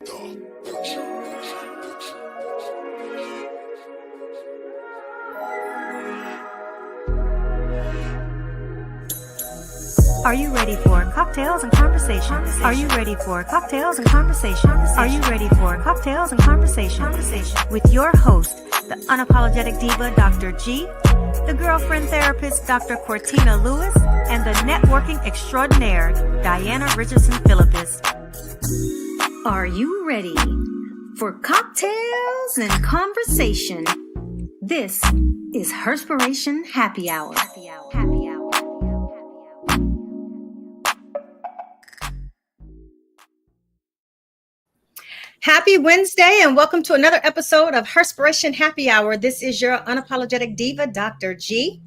Are you ready for cocktails and conversations? Are you ready for cocktails and conversations? Are you ready for cocktails and conversations? With your host, the unapologetic diva, Dr. G, the girlfriend therapist, Dr. Cortina Lewis, and the networking extraordinaire, Diana Richardson Philippus. Are you ready for cocktails and conversation? This is Herspiration Happy Hour. Happy Hour. Happy Hour. Happy Wednesday and welcome to another episode of Herspiration Happy Hour. This is your unapologetic diva, Dr. G.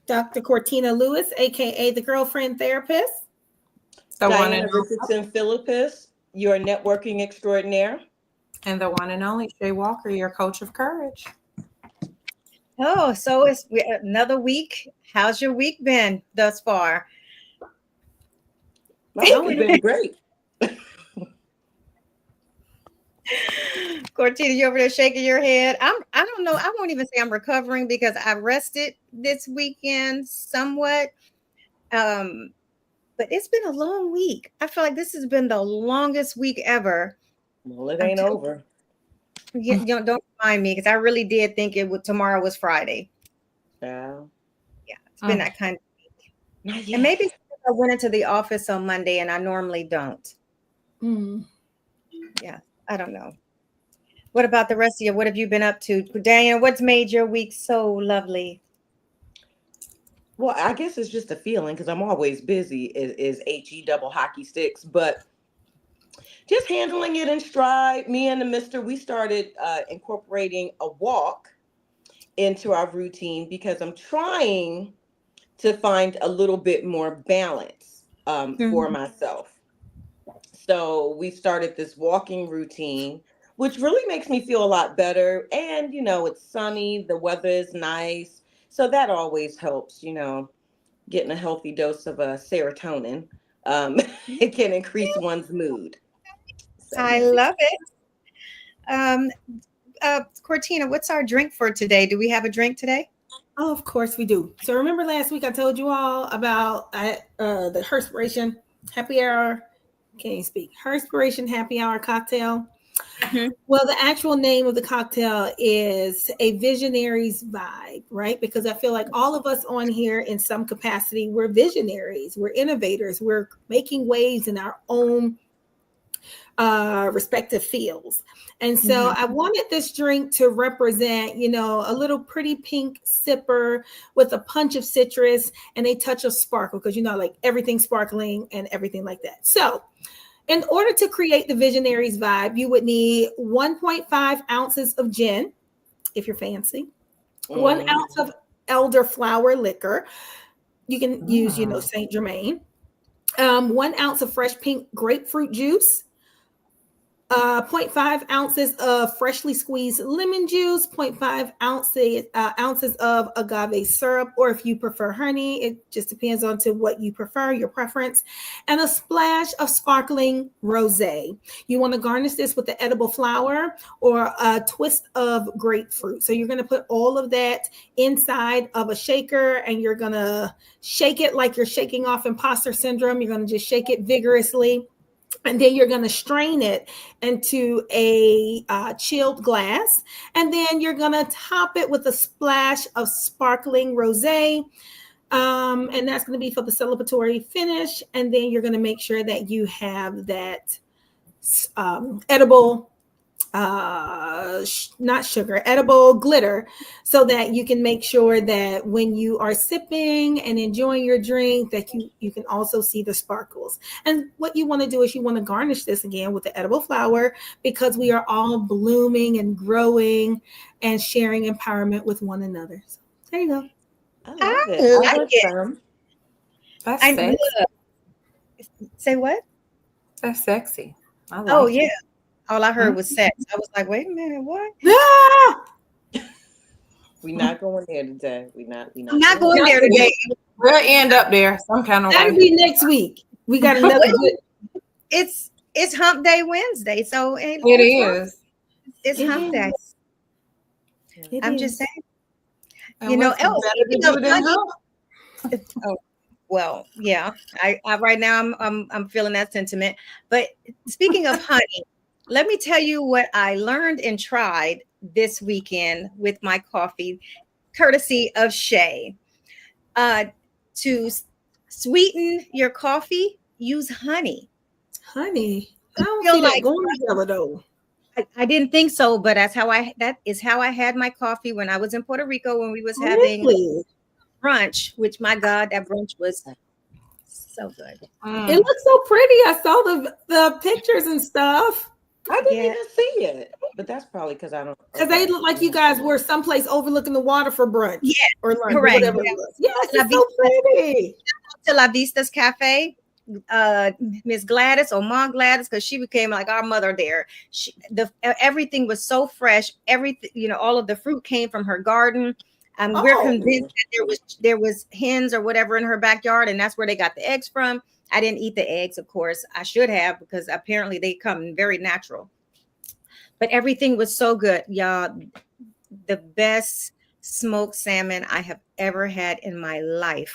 Dr. Cortina Lewis, aka the girlfriend therapist. Diana Richardson Philippus, your networking extraordinaire. And the one and only Shay Walker, your coach of courage. Oh, so it's another week. How's your week been thus far? My week has been great. Cortina, you over there shaking your head? I don't know. I won't even say I'm recovering because I rested this weekend somewhat. But it's been a long week. I feel like this has been the longest week ever. Well, it ain't over. Don't remind me because I really did think tomorrow was Friday. Yeah, it's been that kind of week. Not yet. And maybe I went into the office on Monday and I normally don't. Yeah, I don't know. What about the rest of you? What have you been up to? Diana, what's made your week so lovely? Well, I guess it's just a feeling because I'm always busy is HE double hockey sticks, but just handling it in stride. Me and the mister, we started incorporating a walk into our routine because I'm trying to find a little bit more balance for myself. So we started this walking routine, which really makes me feel a lot better. And, it's sunny, the weather is nice. So that always helps, getting a healthy dose of serotonin. It can increase one's mood. So. I love it. Cortina, what's our drink for today? Do we have a drink today? Oh, of course we do. So remember last week I told you all about the Herspiration Happy Hour. Can't even speak. Herspiration Happy Hour cocktail. Mm-hmm. Well, the actual name of the cocktail is a visionary's vibe, right? Because I feel like all of us on here in some capacity, we're visionaries, we're innovators, we're making waves in our own respective fields. And so I wanted this drink to represent, a little pretty pink sipper with a punch of citrus and a touch of sparkle, because, like everything sparkling and everything like that. So in order to create the visionaries vibe, you would need 1.5 ounces of gin, if you're fancy, 1 ounce of elderflower liquor. You can use, Saint Germain, 1 ounce of fresh pink grapefruit juice, 0.5 ounces of freshly squeezed lemon juice, 0.5 ounces of agave syrup, or if you prefer honey, it just depends on to what you prefer, your preference, and a splash of sparkling rosé. You want to garnish this with the edible flower or a twist of grapefruit. So you're going to put all of that inside of a shaker and you're going to shake it like you're shaking off imposter syndrome. You're going to just shake it vigorously. And then you're going to strain it into a chilled glass. And then you're going to top it with a splash of sparkling rosé. And that's going to be for the celebratory finish. And then you're going to make sure that you have that edible, not sugar, edible glitter, so that you can make sure that when you are sipping and enjoying your drink, that you can also see the sparkles. And what you want to do is you want to garnish this again with the edible flower, because we are all blooming and growing and sharing empowerment with one another. So there you go. I love it. I like it. That's sexy. Say what? That's sexy. I like Oh, it. yeah. All I heard was sex. I was like, wait a minute, what? We're not going there today. I'm not going there today. We'll end up there some kind of way. That'll be next week. We got another good. It's it's Hump Day Wednesday, so It is. It's Hump Day. I'm just saying. And You know, what's better to do than hump? Oh, well, yeah. I right now I'm feeling that sentiment. But speaking of honey, let me tell you what I learned and tried this weekend with my coffee, courtesy of Shay. To sweeten your coffee, use honey. Honey, I don't feel see that like- going together though. I didn't think so, but that is how I had my coffee when I was in Puerto Rico when we was having Really? brunch, which my God, that brunch was so good. It looks so pretty. I saw the pictures and stuff. I didn't even see it, but that's probably because I don't. Because they look like you guys were someplace overlooking the water for brunch. Yeah, or lunch, correct. or whatever it was. Yes, it's so pretty. To La Vista's Cafe, Miss Gladys or Mom Gladys, because she became like our mother there. Everything was so fresh. Everything, all of the fruit came from her garden. We're convinced that there was hens or whatever in her backyard, and that's where they got the eggs from. I didn't eat the eggs, of course. I should have, because apparently they come very natural. But everything was so good, y'all. The best smoked salmon I have ever had in my life.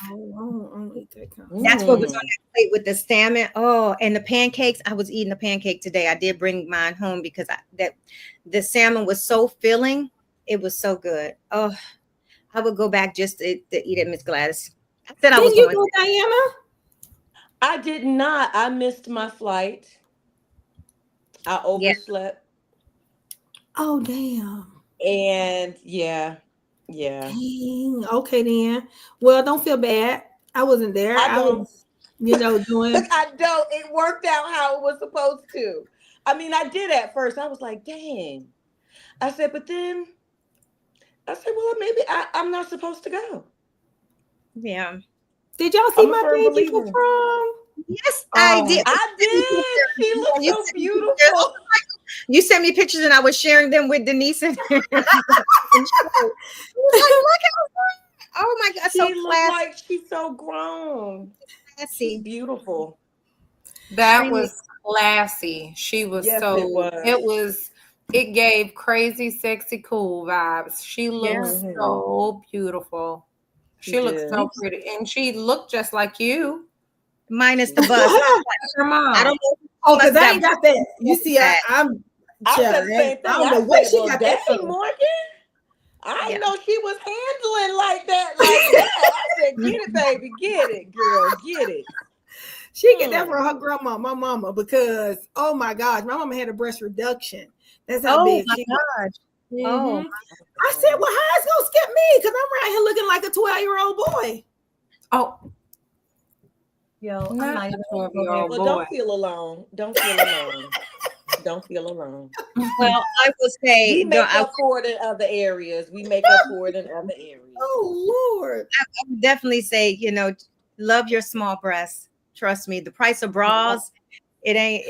That's what was on that plate with the salmon. Oh, and the pancakes. I was eating a pancake today. I did bring mine home because the salmon was so filling. It was so good. Oh, I would go back just to eat at Miss Gladys. I said I was Did you going go, to. Diana? I did not. I missed my flight. I overslept. Oh, damn. And yeah. Dang. Okay, then. Well, don't feel bad. I wasn't there. I was, doing. I don't. It worked out how it was supposed to. I mean, I did at first. I was like, dang. I said, but then I said, well, maybe I'm not supposed to go. Yeah. Did y'all see my baby from prom? Yes, I did. I did. She looked so beautiful. You sent me pictures and I was sharing them with Denise. And she was like, look how, oh my God, She so looked classy. like she's so grown. She's beautiful. That was classy. She was it gave crazy, sexy, cool vibes. She looked so beautiful. She looked so pretty. And she looked just like you. Minus the bust. Her mom. I don't know. Oh, because I ain't got that. You see, I don't know what she got that from. Morgan. I didn't know she was handling like that. I said, get it, baby. Get it, girl. Get it. She get that from her grandma, my mama, because, oh my gosh, my mama had a breast reduction. That's how big she was. Mm-hmm. Oh, I said, well, how it's going to skip me? Because I'm right here looking like a 12-year-old boy. Oh. Yo, I'm not not a 12-year-old boy. Don't feel alone. Don't feel alone. Don't feel alone. Well, I will say we make up for it in other areas. We make up for it in other areas. Oh Lord. I would definitely say, love your small breasts. Trust me. The price of bras, it ain't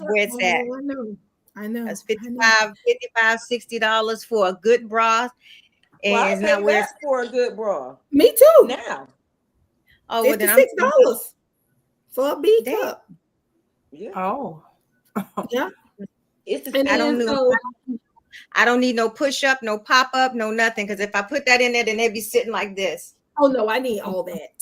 where it's at. I know. It's $55, $60 for a good bra. Well, I It's pay not where that for a good bra. Me too. Now. Oh, well, then $56 for a B cup. Yeah. Oh. Yeah. I don't need no push up, no pop up, no nothing. Because if I put that in there, then they'd be sitting like this. Oh no, I need all that.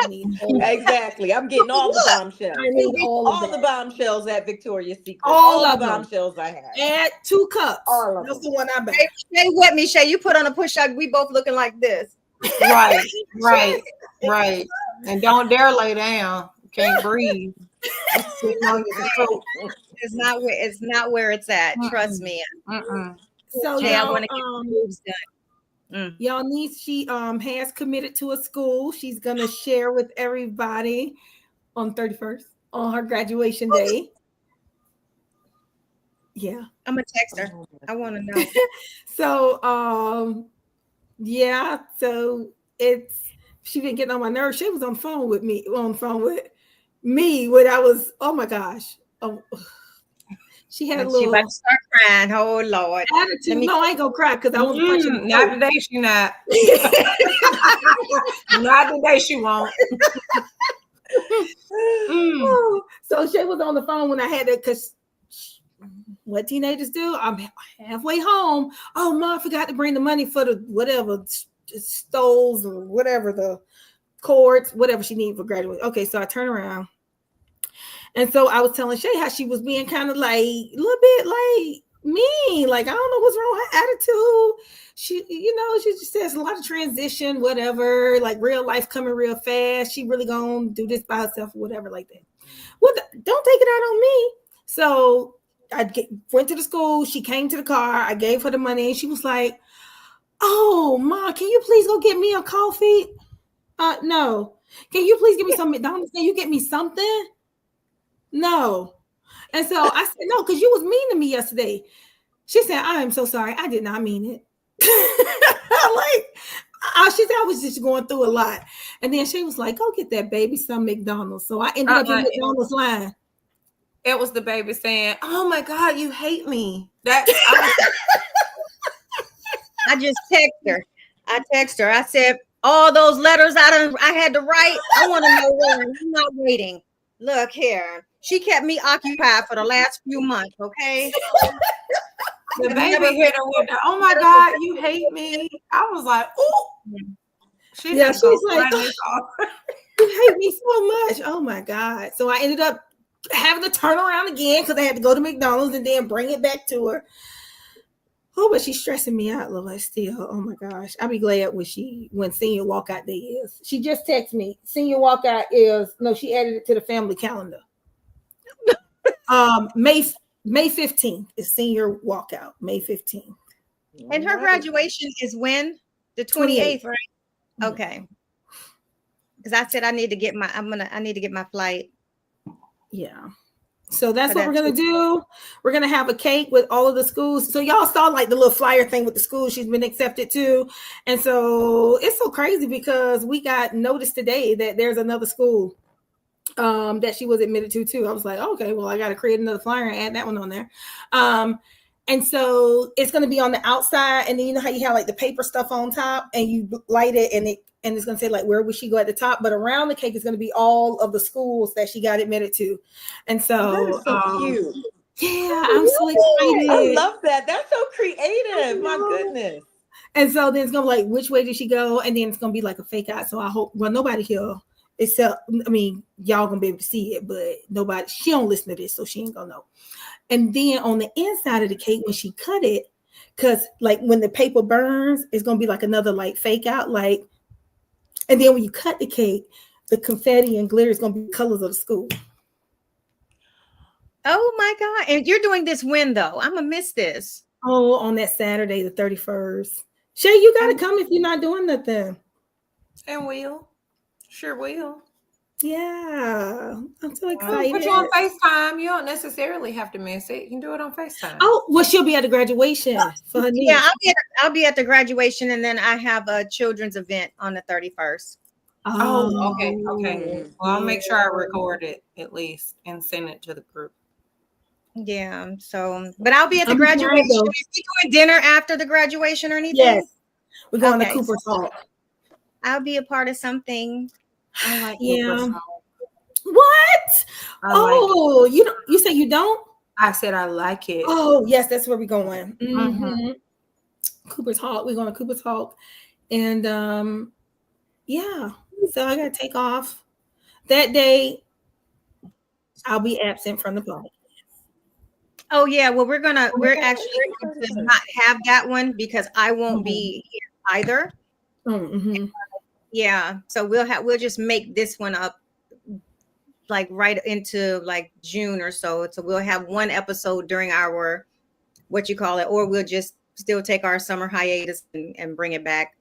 Exactly. I'm getting all the bombshells. I need all the bombshells at Victoria's Secret. All the of them. bombshells I have. Add 2 cups. All of That's them. the one I buy. Stay with me, Shay. You put on a push up. We both looking like this. Right. And don't dare lay down. Can't breathe. It's not where it's at. Trust me. So Jay, I y'all, want to get moves done. Y'all need, she has committed to a school. She's gonna share with everybody on 31st on her graduation day. Yeah. I'm gonna text her. I want to know. So so she been getting on my nerves. She was on the phone with me when I was, oh my gosh. She had a little. She about to start crying. Oh Lord. Attitude. No, I ain't gonna cry because I was punching. Not today, she not. Not today, she won't. Oh, so Shay was on the phone when I had to, because what teenagers do, I'm halfway home. Oh, Mom, I forgot to bring the money for the whatever stoles or whatever, the cords, whatever she needed for graduation. Okay, so I turn around. And so I was telling Shay how she was being kind of like a little bit like mean. Like, I don't know what's wrong with her attitude. She, she just says a lot of transition, whatever, like real life coming real fast. She really gonna do this by herself or whatever like that. Well, don't take it out on me. So I went to the school. She came to the car. I gave her the money. And she was like, oh, Ma, can you please go get me a coffee? No. Can you please give me some McDonald's? Can you get me something? No. And so I said, no, because you was mean to me yesterday. She said, I am so sorry. I did not mean it. She said I was just going through a lot. And then she was like, go get that baby some McDonald's. So I ended up in McDonald's line. It was the baby saying, oh my God, you hate me. I just text her. I said, all those letters I had to write, I want to know where. I'm not waiting. Look here. She kept me occupied for the last few months, okay? The baby hit her with the, oh my God, you hate me. I was like, ooh. She's like, you hate me so much. Oh my God. So I ended up having to turn around again because I had to go to McDonald's and then bring it back to her. Oh, but she's stressing me out a little bit still. Oh my gosh. I'll be glad when senior walkout day is. She just texted me. Senior walkout she added it to the family calendar. May 15th is senior walkout. May 15th. And her graduation is when? The 28th, right? Okay. Because I said I need to get my flight. Yeah. So that's what we're going to do. We're going to have a cake with all of the schools. So y'all saw like the little flyer thing with the school she's been accepted to. And so it's so crazy because we got notice today that there's another school that she was admitted to too. I was like, okay, well, I got to create another flyer and add that one on there. And so it's going to be on the outside. And then you know how you have like the paper stuff on top and you light it and it's going to say like, where would she go at the top? But around the cake is going to be all of the schools that she got admitted to. And so, that is so cute. Yeah, I'm so excited. I love that. That's so creative. My goodness. And so then it's going to be like, which way did she go? And then it's going to be like a fake out. So I hope, well, nobody here except, y'all going to be able to see it, but she don't listen to this, so she ain't going to know. And then on the inside of the cake, when she cut it, because like when the paper burns, it's going to be like another like fake out, like, and then when you cut the cake, the confetti and glitter is going to be colors of the school. Oh my God. And you're doing this when though? I'm going to miss this. Oh, on that Saturday, the 31st. Shay, you got to come if you're not doing nothing. And will. Sure will. Yeah. I'm so excited. Put you on FaceTime. You don't necessarily have to miss it. You can do it on FaceTime. Oh, well, she'll be at the graduation for her niece. Yeah, I'll be at the graduation, and then I have a children's event on the 31st. Oh, okay. Well, I'll make sure I record it at least and send it to the group. Yeah. So, but I'll be at the graduation. Are we doing dinner after the graduation or anything? Yes. We're going to Cooper's Hall. I'll be a part of something. I like Cooper's Hall. What? Like you say you don't? I said I like it. Oh, yes, that's where we're going. Mm-hmm. Cooper's Hall. We're going to Cooper's Hall. And yeah. So I gotta take off. That day, I'll be absent from the podcast. Oh yeah, well we're actually going to not have that one because I won't be here either. Mm-hmm. Yeah, so we'll just make this one up like right into like June or so. So we'll have one episode during our or we'll just still take our summer hiatus and bring it back.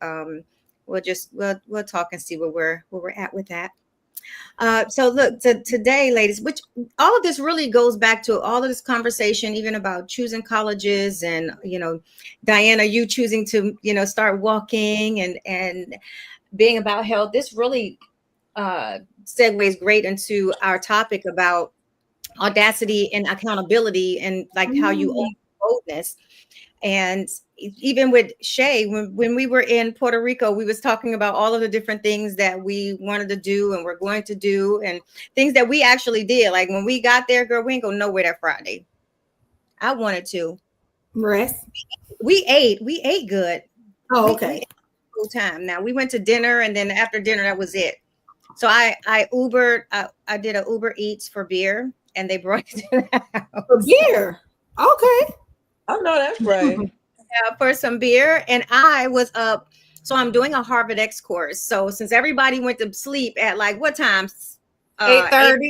We'll talk and see where we're at with that. So look, today, ladies, which all of this really goes back to all of this conversation, even about choosing colleges and, Diana, you choosing to, start walking and being about health. This really segues great into our topic about audacity and accountability and like how you own Boldness. And even with Shay, when we were in Puerto Rico, we was talking about all of the different things that we wanted to do and we're going to do, and things that we actually did. Like when we got there, girl, we ain't go nowhere that Friday. I wanted to Rest. We ate good. Oh, okay. We ate full time. Now we went to dinner, and then after dinner, that was it. So I Ubered. I did a Uber Eats for beer, and they brought it to the house. For beer. Okay. I know that's right. Yeah, for some beer, and I was up. So I'm doing a Harvard X course. So since everybody went to sleep at like what times? 8:30.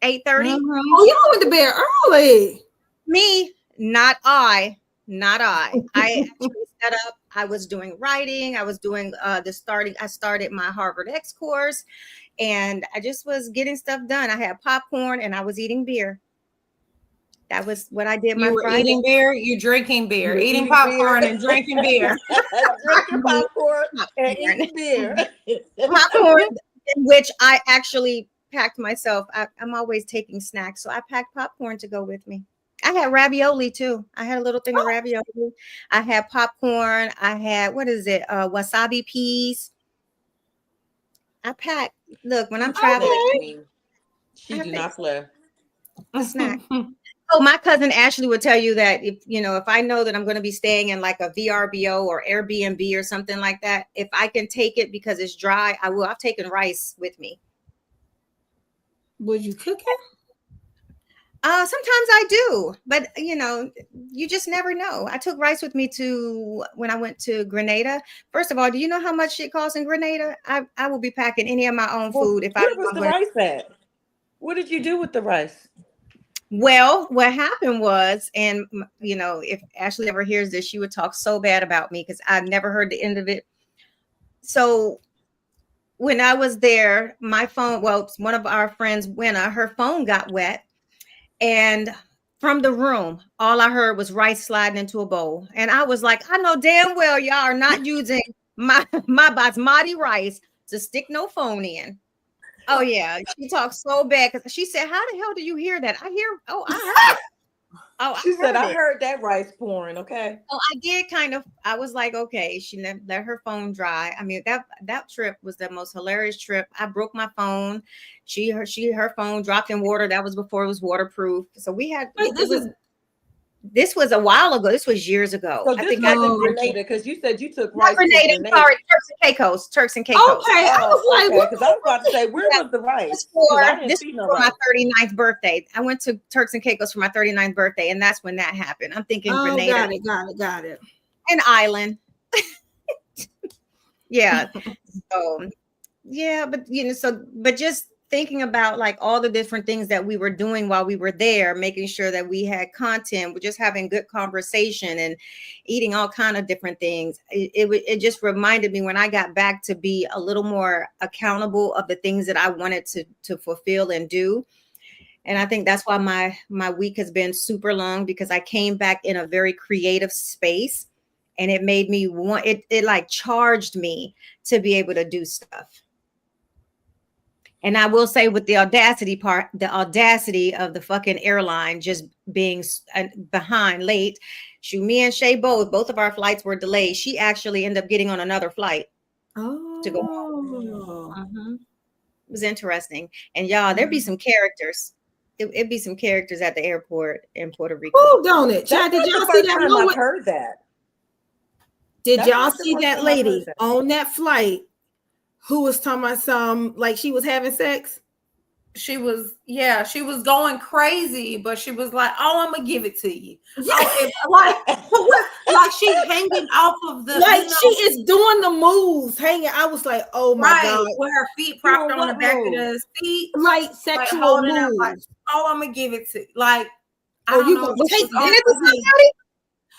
8:30. Oh, y'all went to bed early. Me, not I. I actually set up. I was doing writing. I was doing I started my Harvard X course, and I just was getting stuff done. I had popcorn and I was eating beer. That was what I did. You were Friday. eating beer, you drinking beer, eating popcorn and drinking beer. Drinking popcorn and eating beer. Popcorn, which I actually packed myself. I'm always taking snacks, so I packed popcorn to go with me. I had ravioli too. I had a little thing of ravioli. I had popcorn. I had, wasabi peas. I packed. Look, when I'm traveling, she do not play. Snack. Oh, my cousin Ashley would tell you that if I know that I'm going to be staying in like a VRBO or Airbnb or something like that, if I can take it because it's dry, I will. I've taken rice with me. Would you cook it? Sometimes I do, but you just never know. I took rice with me when I went to Grenada. First of all, do you know how much it costs in Grenada? I will be packing any of my own food Where was the rice at? What did you do with the rice? Well, what happened was, and if Ashley ever hears this, she would talk so bad about me because I never heard the end of it. So when I was there, my phone, one of our friends, Winna, her phone got wet. And from the room, all I heard was rice sliding into a bowl. And I was like, I know damn well y'all are not using my basmati rice to stick no phone in. Oh, yeah. She talked so bad because she said, how the hell do you hear that? I heard it. Oh, she said, I heard that rice pouring. Okay. So I did I was like, okay, she let her phone dry. I mean, that trip was the most hilarious trip. I broke my phone. Her phone dropped in water. That was before it was waterproof. So we had, this was a while ago. This was years ago. So I think I was Grenada because you said you took rice. Grenada, sorry, Turks and Caicos. Okay, I was like, because I was about to say, where was the rice? This was for my 39th birthday. I went to Turks and Caicos for my 39th birthday, and that's when that happened. I'm thinking Grenada. Got it. An island. Yeah. So yeah, but but just thinking about like all the different things that we were doing while we were there, making sure that we had content, we're just having good conversation and eating all kind of different things. It just reminded me when I got back to be a little more accountable of the things that I wanted to fulfill and do. And I think that's why my week has been super long, because I came back in a very creative space, and it made me want it like charged me to be able to do stuff. And I will say, with the audacity of the fucking airline just being behind, late. Me and Shay both of our flights were delayed. She actually ended up getting on another flight to go home. It was interesting. And y'all, there'd be some characters. It'd be some characters at the airport in Puerto Rico. Oh, don't it? Chad, did y'all see that? I've heard that. Did y'all see that lady on that flight who was talking about like she was having sex? She was going crazy, but she was like, "Oh, I'm gonna give it to you." Yeah. Like she hanging off of the, she is doing the moves, hanging. I was like, "Oh my god!" With her feet propped on the back of the seat, like sexual moves. Like, "Oh, I'm gonna give it to you." Like, you gonna take this?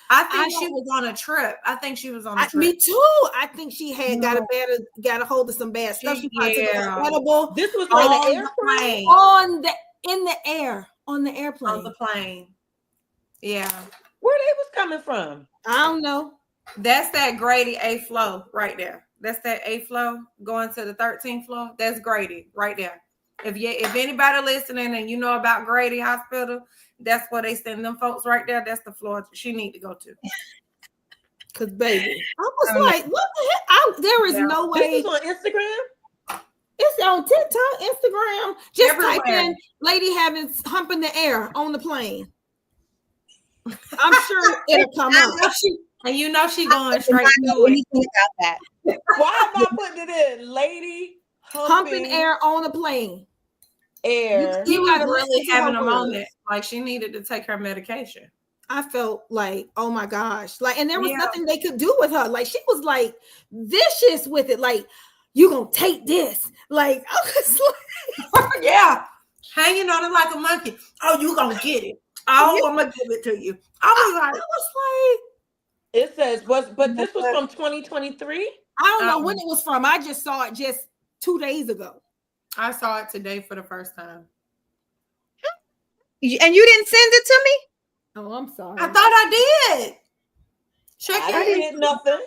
I think she was on a trip. I think she was on a trip. Me too. I think she had got a hold of some bad stuff. She probably took incredible. This was on the airplane. In the air, on the airplane. On the plane. Yeah. Where they was coming from? I don't know. That's that Grady A flow right there. That's that A flow going to the 13th floor. That's Grady right there. If anybody listening and you know about Grady Hospital, that's where they send them folks right there. That's the floor she need to go to. Cause baby, I was like, what the heck? There is no way. This is on Instagram. It's on TikTok, Instagram. Just Everywhere. type in "lady having hump in the air on the plane." I'm sure it'll come up. And you know she going straight to it. About that. Why am I putting it in? Lady Humping air on a plane. Air. She was gotta really listen to having her a words. moment. Like she needed to take her medication. I felt like, oh my gosh. Like, and there was Yeah. nothing they could do with her. Like, she was like vicious with it. Like, you gonna take this. Like, I was like, Yeah. Hanging on it like a monkey. Oh, you gonna get it. Oh, I'm gonna give it to you. I was like, It says but this was from 2023. I don't know when it was from. I just saw it just 2 days ago. I saw it today for the first time. And you didn't send it to me? Oh, I'm sorry. I thought I did. Check I didn't get nothing.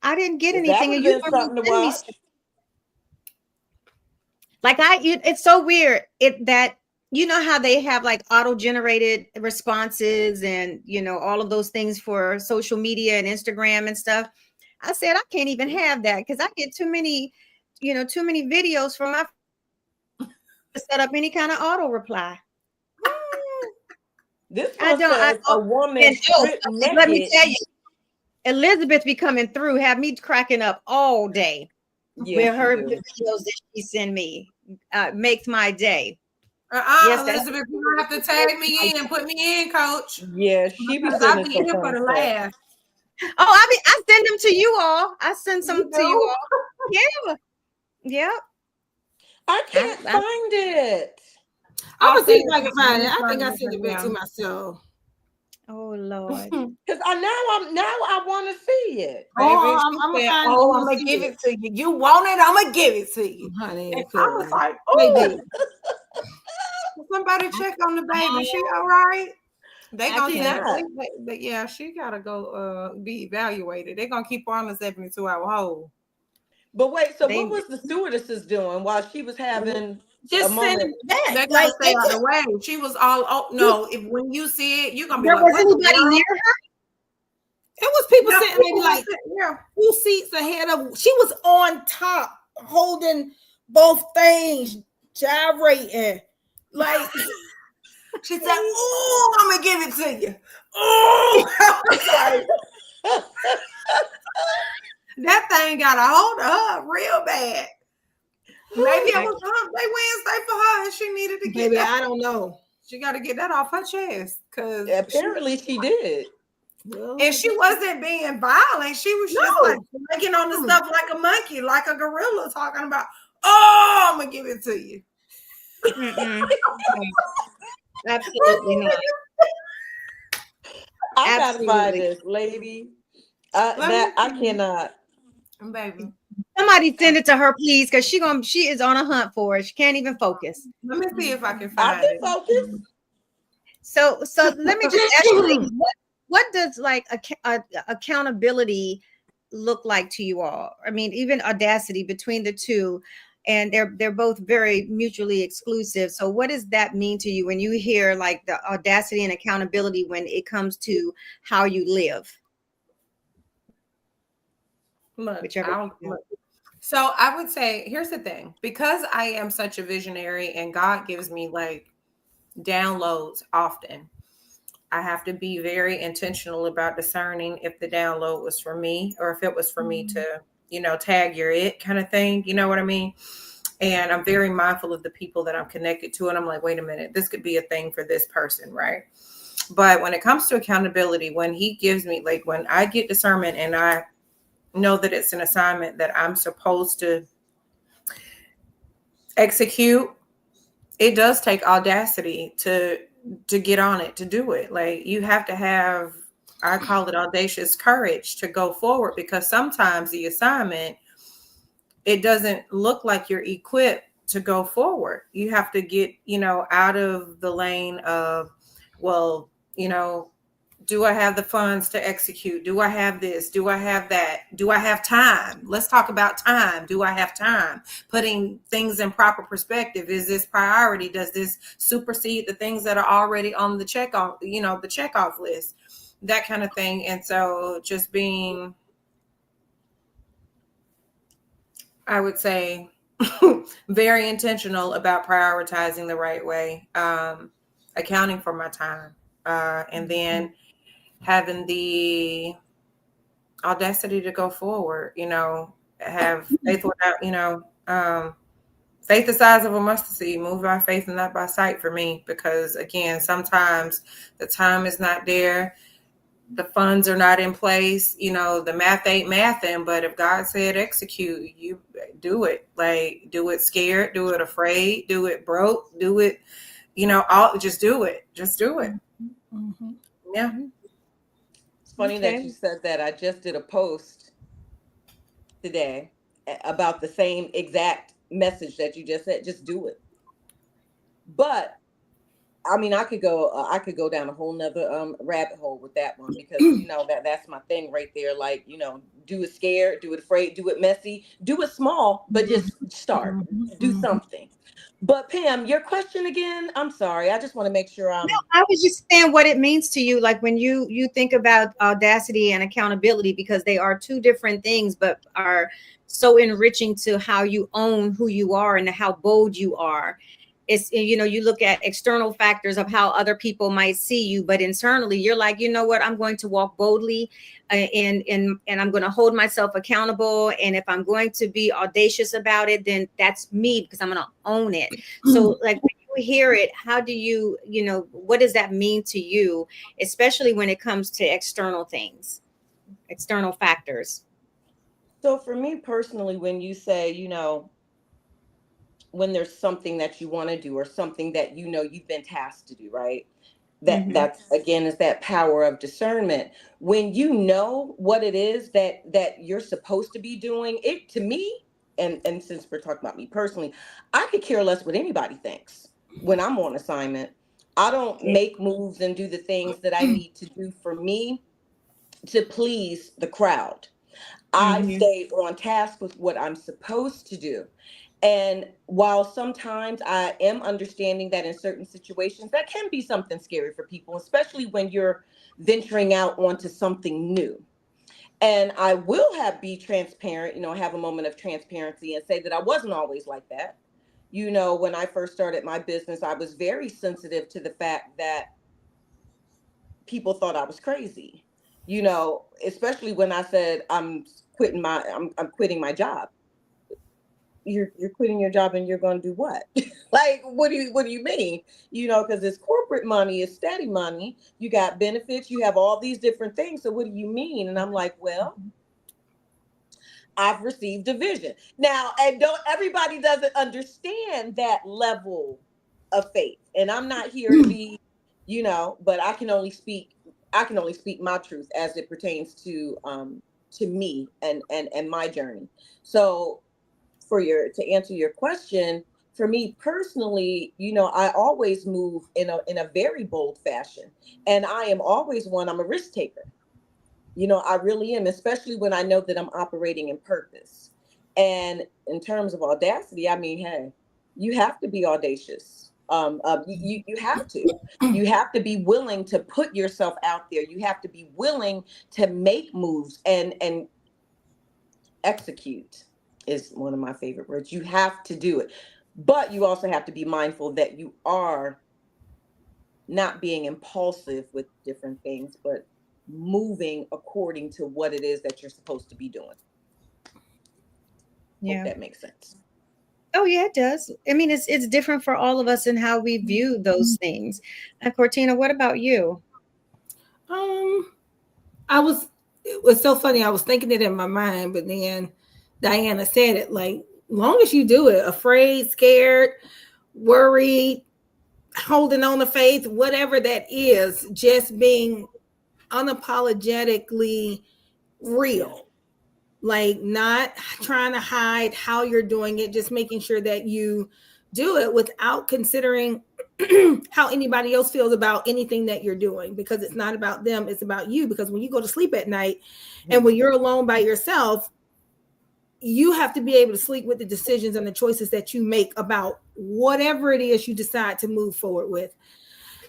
I didn't get That anything. would've And you been something to watch. Like it's so weird. That you know how they have like auto-generated responses and all of those things for social media and Instagram and stuff. I said I can't even have that because I get too many videos from my to set up any kind of auto reply. This one says a woman let me tell you, Elizabeth be coming through, have me cracking up all day with her videos that she send me. Makes my day. Yes, Elizabeth, you don't have to tag me in and put me in, Coach. Yeah, she be I'll be here for the laugh. Oh, I send them to you all. I send some to you all. Yeah. I can't find it. I'm gonna see if I can find it. I think I sent it back to myself. Oh Lord. Because I want to see it. I'm gonna give it to you. You want it? I'm gonna give it to you, honey. And I was like, oh, somebody check on the baby. She all right? They gonna say, yeah, she gotta go be evaluated. They're gonna keep her on the 72-hour hold. But wait, so what was the stewardesses doing while she was having just send it back? They gotta stay out of the way. She was all when you see it, you're gonna be there like, was anybody near her? It was people sitting maybe like 2 seats ahead of. She was on top, holding both things, gyrating. Like she said, "Oh, I'm gonna give it to you." Oh, that thing got a hold of her real bad. Maybe it was hump day Wednesday for her, and she needed to get that. I don't know. She got to get that off her chest because apparently she did. And she wasn't being violent. She was just like making on the stuff like a monkey, like a gorilla, talking about, "Oh, I'm gonna give it to you." Absolutely not. I gotta find this, lady. I cannot. Baby. Somebody send it to her, please, because she is on a hunt for it. She can't even focus. Let me see if I can find it. Focus. So let me just ask you, what does like accountability look like to you all? I mean, even Audacity, between the two, and they're both very mutually exclusive. So what does that mean to you when you hear like the Audacity and accountability when it comes to how you live? Look, so I would say, here's the thing, because I am such a visionary and God gives me like downloads often, I have to be very intentional about discerning if the download was for me or if it was for me to, tag your it kind of thing. You know what I mean? And I'm very mindful of the people that I'm connected to. And I'm like, wait a minute, this could be a thing for this person, right? But when it comes to accountability, when he gives me, like when I get discernment and I know that it's an assignment that I'm supposed to execute, it does take audacity to get on it, to do it. Like you have to have, I call it audacious courage to go forward, because sometimes the assignment, it doesn't look like you're equipped to go forward. You have to get, out of the lane of, well, Do I have the funds to execute? Do I have this? Do I have that? Do I have time? Let's talk about time. Do I have time? Putting things in proper perspective. Is this priority? Does this supersede the things that are already on the checkoff, the checkoff list? That kind of thing. And so just being, I would say, very intentional about prioritizing the right way, accounting for my time, and then having the audacity to go forward, have faith without, faith the size of a mustard seed, move by faith and not by sight for me, because again, sometimes the time is not there. The funds are not in place. The math ain't mathing, but if God said execute, you do it. Like, do it scared, do it afraid, do it broke, do it, just do it. Just do it. Mm-hmm. Yeah. It's funny that you said that. I just did a post today about the same exact message that you just said. Just do it. But I mean, I could go down a whole nother rabbit hole with that one, because that's my thing right there. Like, do it scared, do it afraid, do it messy, do it small, but just start, do something. But Pam, your question again, I'm sorry. I just want to make sure No, I was just saying what it means to you. Like when you think about audacity and accountability, because they are two different things, but are so enriching to how you own who you are and how bold you are. It's, you look at external factors of how other people might see you, but internally you're like, you know what, I'm going to walk boldly, and I'm going to hold myself accountable. And if I'm going to be audacious about it, then that's me, because I'm going to own it. So like when you hear it, how do you, what does that mean to you, especially when it comes to external things, external factors? So for me personally, when you say, when there's something that you want to do or something that you've been tasked to do, right? That's again is that power of discernment. When you know what it is that you're supposed to be doing, it to me, and since we're talking about me personally, I could care less what anybody thinks when I'm on assignment. I don't make moves and do the things that I need to do for me to please the crowd. I stay on task with what I'm supposed to do. And while sometimes I am understanding that in certain situations, that can be something scary for people, especially when you're venturing out onto something new. And I will be transparent, have a moment of transparency and say that I wasn't always like that. When I first started my business, I was very sensitive to the fact that people thought I was crazy, especially when I said I'm quitting my job. You're quitting your job and you're going to do what? Like, what do you mean? Because it's corporate money, it's steady money. You got benefits, you have all these different things. So what do you mean? And I'm like, well, I've received a vision now, and everybody doesn't understand that level of faith. And I'm not here to be, but I can only speak my truth as it pertains to me and my journey. So to answer your question, for me personally, I always move in a very bold fashion, and I'm a risk taker. I really am, especially when I know that I'm operating in purpose. And in terms of audacity, I mean, hey, you have to be audacious. You have to be willing to put yourself out there. You have to be willing to make moves and execute is one of my favorite words. You have to do it, but you also have to be mindful that you are not being impulsive with different things, but moving according to what it is that you're supposed to be doing. Hope that makes sense. Oh yeah, it does. I mean, it's different for all of us in how we view those things. And Cortina, what about you? It was so funny. I was thinking it in my mind, but then Diana said it, like, long as you do it, afraid, scared, worried, holding on to faith, whatever that is, just being unapologetically real, like not trying to hide how you're doing it, just making sure that you do it without considering how anybody else feels about anything that you're doing, because it's not about them, it's about you. Because when you go to sleep at night and when you're alone by yourself, you have to be able to sleep with the decisions and the choices that you make about whatever it is you decide to move forward with.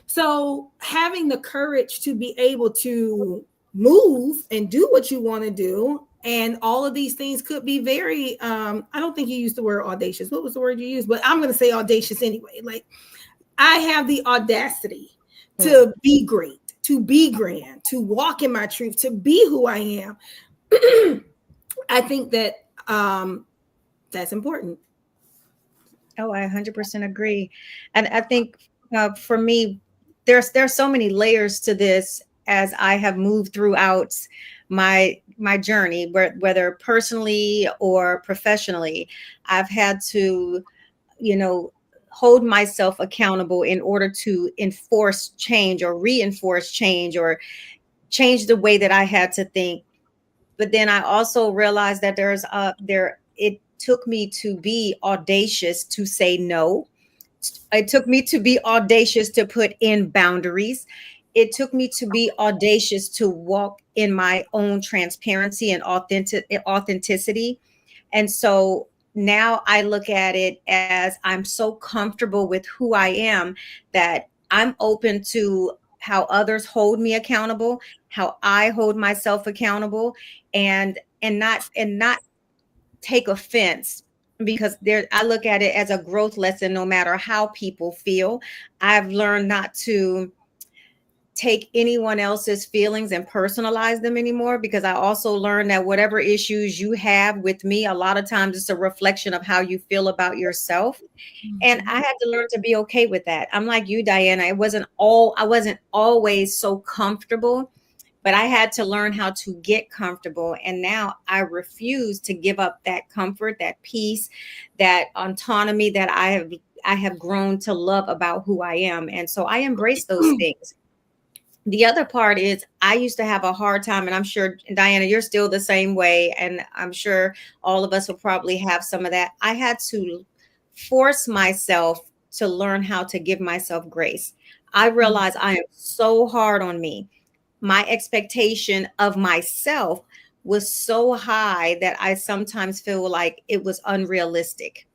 So having the courage to be able to move and do what you want to do, and all of these things could be very, I don't think you used the word audacious. What was the word you used? But I'm going to say audacious anyway. Like, I have the audacity to be great, to be grand, to walk in my truth, to be who I am. I think that that's important. Oh, I 100% agree. And I think for me, there's so many layers to this as I have moved throughout my journey, whether personally or professionally. I've had to, hold myself accountable in order to enforce change or reinforce change or change the way that I had to think. But then I also realized that it took me to be audacious to say no. It took me to be audacious to put in boundaries. It took me to be audacious to walk in my own transparency and authenticity. And so now I look at it as I'm so comfortable with who I am that I'm open to how others hold me accountable, how I hold myself accountable, and not take offense, because I look at it as a growth lesson. No matter how people feel, I've learned not to take anyone else's feelings and personalize them anymore, because I also learned that whatever issues you have with me, a lot of times it's a reflection of how you feel about yourself. And I had to learn to be okay with that. I'm like you, Diana. I wasn't always so comfortable, but I had to learn how to get comfortable. And now I refuse to give up that comfort, that peace, that autonomy that I have grown to love about who I am. And so I embrace those things. The other part is I used to have a hard time, and I'm sure, Diana, you're still the same way. And I'm sure all of us will probably have some of that. I had to force myself to learn how to give myself grace. I realized I am so hard on me. My expectation of myself was so high that I sometimes feel like it was unrealistic.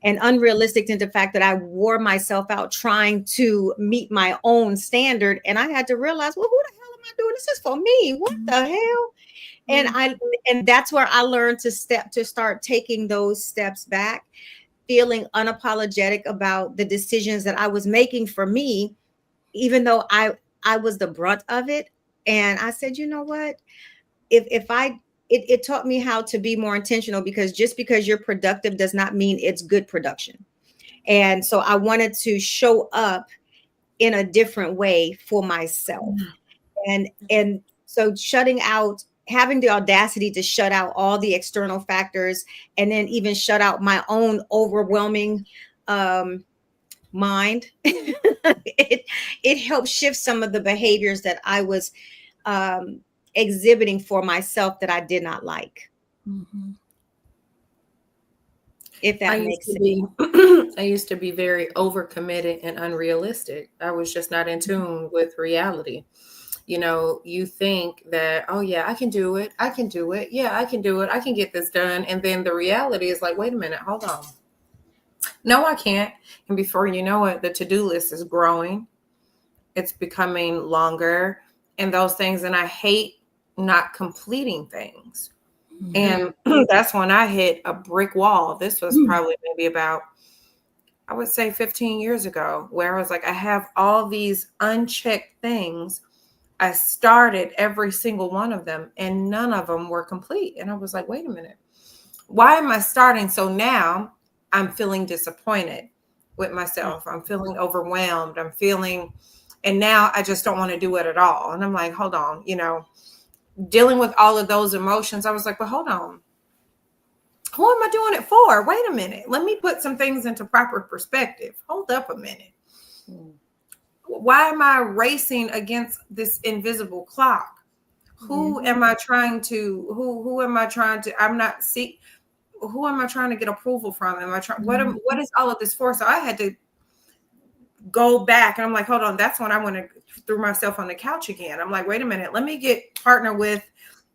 And unrealistic in the fact that I wore myself out trying to meet my own standard. And I had to realize, well, who the hell am I doing? This is for me. What the hell? And that's where I learned to start taking those steps back, feeling unapologetic about the decisions that I was making for me, even though I was the brunt of it. And I said, you know what? It taught me how to be more intentional, because just because you're productive does not mean it's good production. And so I wanted to show up in a different way for myself. And so having the audacity to shut out all the external factors, and then even shut out my own overwhelming mind, it helped shift some of the behaviors that I was exhibiting for myself that I did not like. If that makes sense. I used to be very overcommitted and unrealistic. I was just not in tune with reality. You think that, oh yeah, I can do it. I can do it. Yeah, I can do it. I can get this done. And then the reality is like, wait a minute, hold on. No, I can't. And before you know it, the to-do list is growing. It's becoming longer and those things. And I hate not completing things. And that's when I hit a brick wall. This was probably maybe about, I would say 15 years ago, where I was like, I have all these unchecked things. I started every single one of them and none of them were complete. And I was like, wait a minute, why am I starting? So now I'm feeling disappointed with myself. I'm feeling overwhelmed. And now I just don't want to do it at all. And I'm like, hold on, dealing with all of those emotions. I was like, well, hold on. Who am I doing it for? Wait a minute. Let me put some things into proper perspective. Hold up a minute. Why am I racing against this invisible clock? Who am I trying to, I'm not who am I trying to get approval from? Am I trying, what is all of this for? So I had to go back, and I'm like, hold on, that's when I went and threw myself on the couch again. I'm like, wait a minute, let me get partner with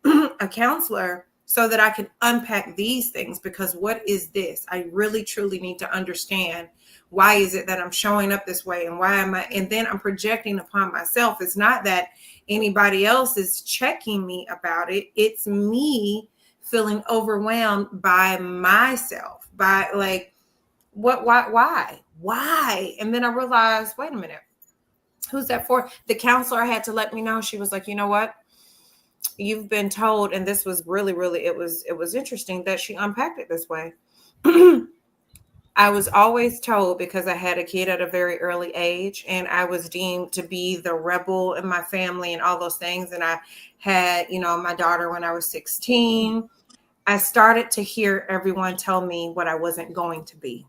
a counselor so that I can unpack these things, because what is this? I really truly need to understand, why is it that I'm showing up this way, and why am I, and then I'm projecting upon myself. It's not that anybody else is checking me about it. It's me feeling overwhelmed by myself, by like, why? And then I realized, wait a minute, who's that for? The counselor had to let me know. She was like, you know what? You've been told, and this was really, it was interesting that she unpacked it this way. I was always told, because I had a kid at a very early age, and I was deemed to be the rebel in my family and all those things. And I had, my daughter when I was 16. I started to hear everyone tell me what I wasn't going to be.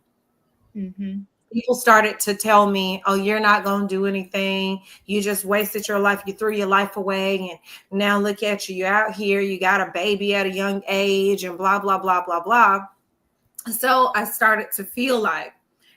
Mm-hmm. People started to tell me, oh, you're not going to do anything. You just wasted your life. You threw your life away. And now look at you. You're out here. You got a baby at a young age and blah, blah, blah, blah, blah. So I started to feel like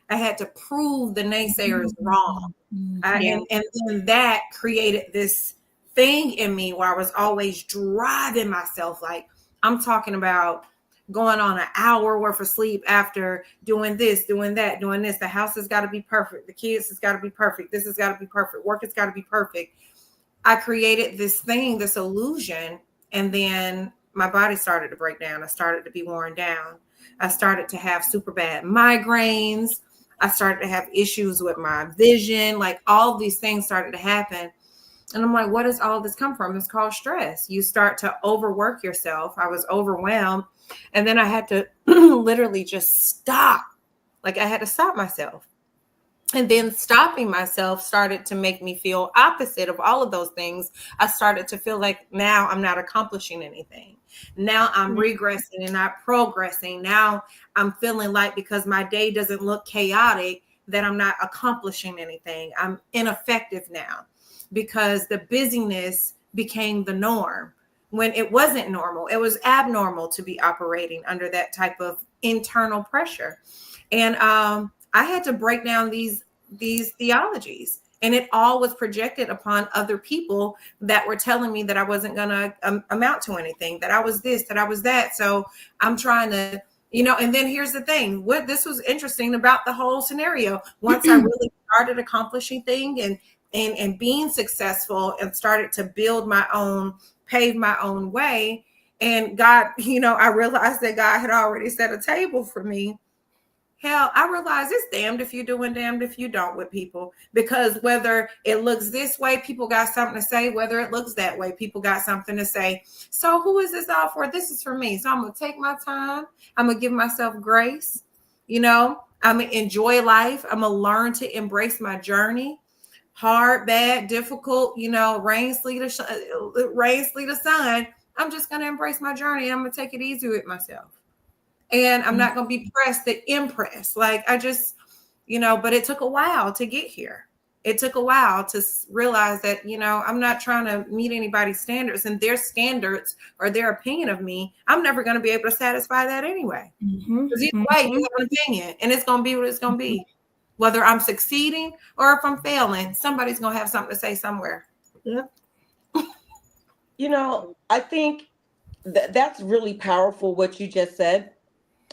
I had to prove the naysayers wrong. And then that created this thing in me where I was always driving myself. Like, I'm talking about going on an hour worth of sleep after doing this, doing that, doing this. The house has got to be perfect. The kids has got to be perfect. This has got to be perfect. Work has got to be perfect. I created this thing, this illusion. And then my body started to break down. I started to be worn down. I started to have super bad migraines. I started to have issues with my vision. Like, all these things started to happen. And I'm like, what does all this come from? It's called stress. You start to overwork yourself. I was overwhelmed. And then I had to literally just stop. Like, I had to stop myself. And then stopping myself started to make me feel opposite of all of those things. I started to feel like now I'm not accomplishing anything. Now I'm regressing and not progressing. Now I'm feeling like, because my day doesn't look chaotic, that I'm not accomplishing anything. I'm ineffective now, because the busyness became the norm when it wasn't normal. It was abnormal to be operating under that type of internal pressure. And I had to break down these theologies, and it all was projected upon other people that were telling me that I wasn't going to amount to anything, that I was this, that I was that. So I'm trying to, and then here's the thing. What this was interesting about the whole scenario. Once I really started accomplishing things and being successful and started to pave my own way, and God, I realized that God had already set a table for me. Hell, I realize it's damned if you do and damned if you don't with people, because whether it looks this way, people got something to say. Whether it looks that way, people got something to say. So who is this all for? This is for me. So I'm going to take my time. I'm going to give myself grace. I'm going to enjoy life. I'm going to learn to embrace my journey. Hard, bad, difficult, rain, sleet, or sun. I'm just going to embrace my journey. I'm going to take it easy with myself. And I'm not going to be pressed to impress. Like, I just, but it took a while to get here. It took a while to realize that, I'm not trying to meet anybody's standards, and their standards or their opinion of me, I'm never going to be able to satisfy that anyway. Because either way, you have an opinion, and it's going to be what it's going to be. Whether I'm succeeding or if I'm failing, somebody's going to have something to say somewhere. Yep. I think that's really powerful what you just said.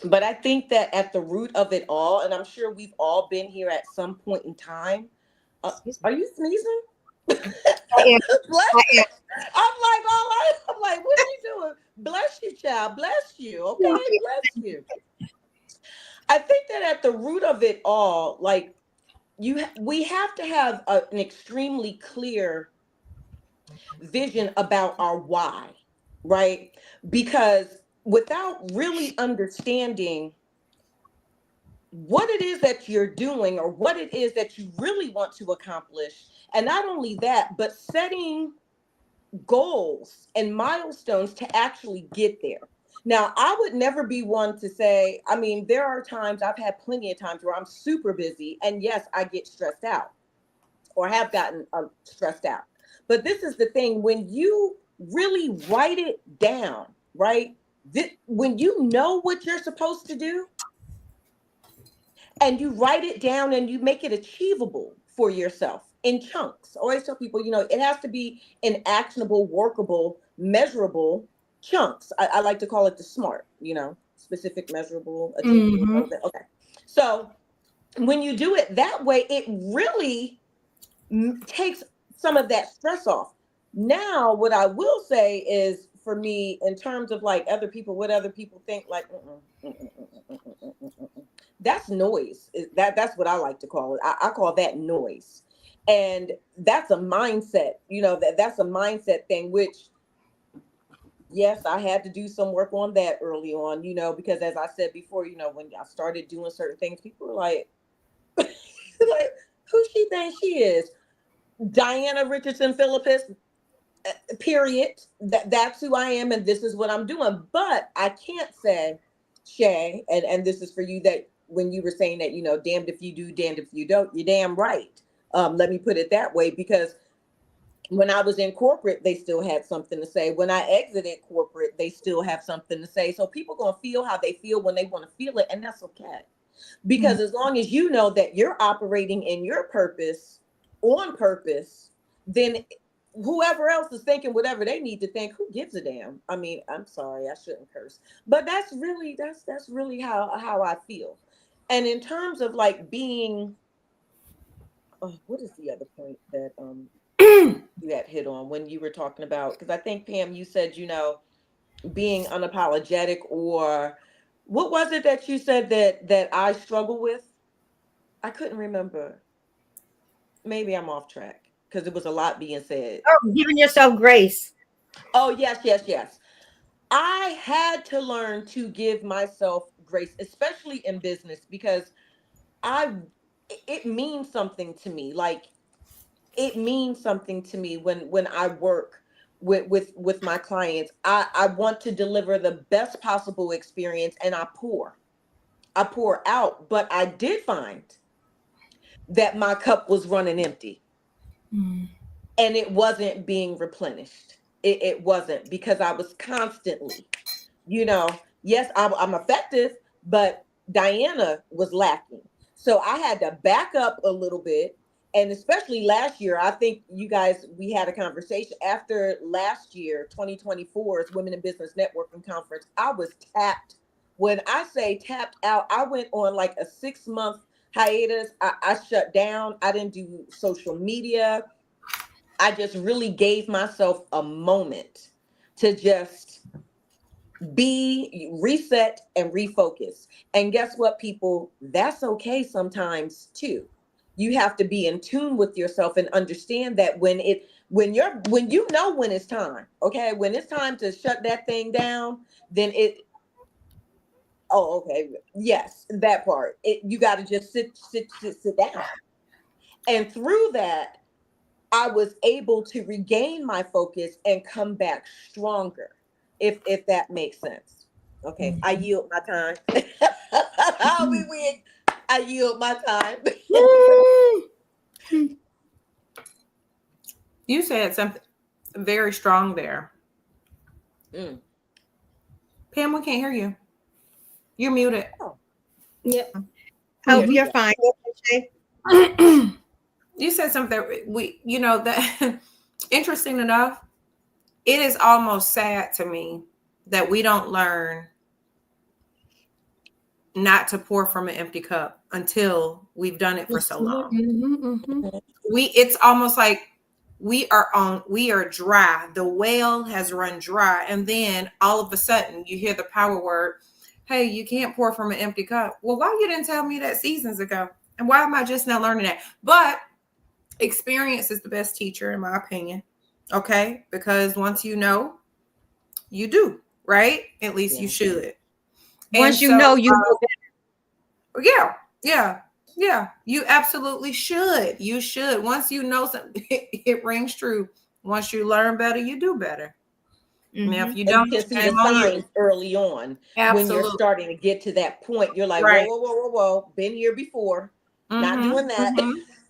But I think that at the root of it all, and I'm sure we've all been here at some point in time. Are you sneezing? I am. I'm like, what are you doing? Bless you, child. Bless you. Okay, bless you. I think that at the root of it all, like, we have to have an extremely clear vision about our why, right? Because without really understanding what it is that you're doing or what it is that you really want to accomplish, and not only that, but setting goals and milestones to actually get there. Now, I would never be one to say, there are times, I've had plenty of times where I'm super busy, and yes, I get stressed out or have gotten stressed out. But this is the thing, when you really write it down, right? when you know what you're supposed to do and you write it down and you make it achievable for yourself in chunks. I always tell people, it has to be in actionable, workable, measurable chunks. I like to call it the SMART, specific, measurable, achievable, relevant. Okay. So when you do it that way, it really takes some of that stress off. Now, what I will say is, for me, in terms of like other people, what other people think, like, that's noise. That's what I like to call it. I call that noise. And that's a mindset, that's a mindset thing, which, yes, I had to do some work on that early on, because as I said before, when I started doing certain things, people were like, like, who she thinks she is? Diana Richardson Philippus, period. That's who I am, and this is what I'm doing. But I can't say, Shay, and this is for you, that when you were saying that, damned if you do, damned if you don't, you're damn right. Let me put it that way, because when I was in corporate, they still had something to say. When I exited corporate, they still have something to say. So people gonna feel how they feel when they want to feel it, and that's okay. Because as long as you know that you're operating in your purpose, on purpose, then whoever else is thinking whatever they need to think, who gives a damn? I mean, I'm sorry, I shouldn't curse, but that's really how I feel. And in terms of like being, what is the other point that you had hit on when you were talking about? Because I think, Pam, you said, being unapologetic, or what was it that you said that I struggle with? I couldn't remember. Maybe I'm off track because it was a lot being said. Oh, giving yourself grace. Oh, yes. I had to learn to give myself grace, especially in business, because it means something to me. Like, it means something to me when I work with my clients. I want to deliver the best possible experience, and I pour out. But I did find that my cup was running empty, and it wasn't being replenished. It wasn't, because I was constantly, yes, I'm effective, but Diana was lacking. So I had to back up a little bit. And especially last year, I think we had a conversation after last year, 2024's Women in Business Networking Conference. I was tapped. When I say tapped out, I went on like a 6-month hiatus. I shut down. I didn't do social media. I just really gave myself a moment to just reset and refocus. And guess what, people? That's okay sometimes too. You have to be in tune with yourself and understand that when when it's time, okay, when it's time to shut that thing down, then okay, yes, that part. You got to just sit down. And through that, I was able to regain my focus and come back stronger, if that makes sense. Okay, I yield my time. I yield my time. You said something very strong there. Pam, we can't hear you. You're muted. Yep. Oh, you're fine. You said something that interesting enough, it is almost sad to me that we don't learn not to pour from an empty cup until we've done it for so long. It's almost like we are dry. The well has run dry. And then all of a sudden you hear the power word, hey, you can't pour from an empty cup. Well, why you didn't tell me that seasons ago? And why am I just now learning that? But experience is the best teacher, in my opinion. Okay. Because once you know, you do, right? At least you should. Once you know, you know better. Yeah. You absolutely should. You should. Once you know something, it rings true. Once you learn better, you do better. Now, if you don't, you can see the signs early on. When you're starting to get to that point, you're like, whoa, been here before. Not doing that.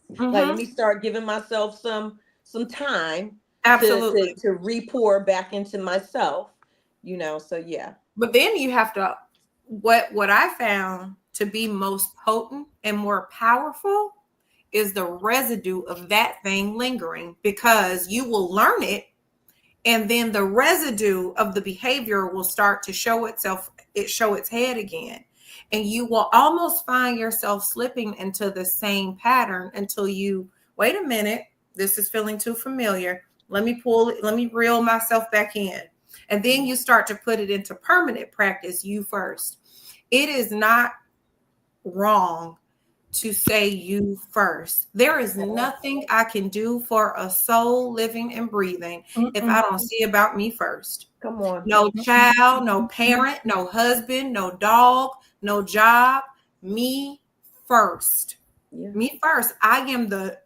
Like, let me start giving myself some time to re-pour back into myself. So yeah. But then you have to, what I found to be most potent and more powerful is the residue of that thing lingering, because you will learn it, and then the residue of the behavior will start to show its head again. And you will almost find yourself slipping into the same pattern until you, wait a minute, this is feeling too familiar. Let me reel myself back in. And then you start to put it into permanent practice, you first. It is not wrong to say you first. There is nothing I can do for a soul living and breathing if I don't see about me first. Come on. No child, no parent, no husband, no dog, no job. Me first. Yeah. Me first. I am the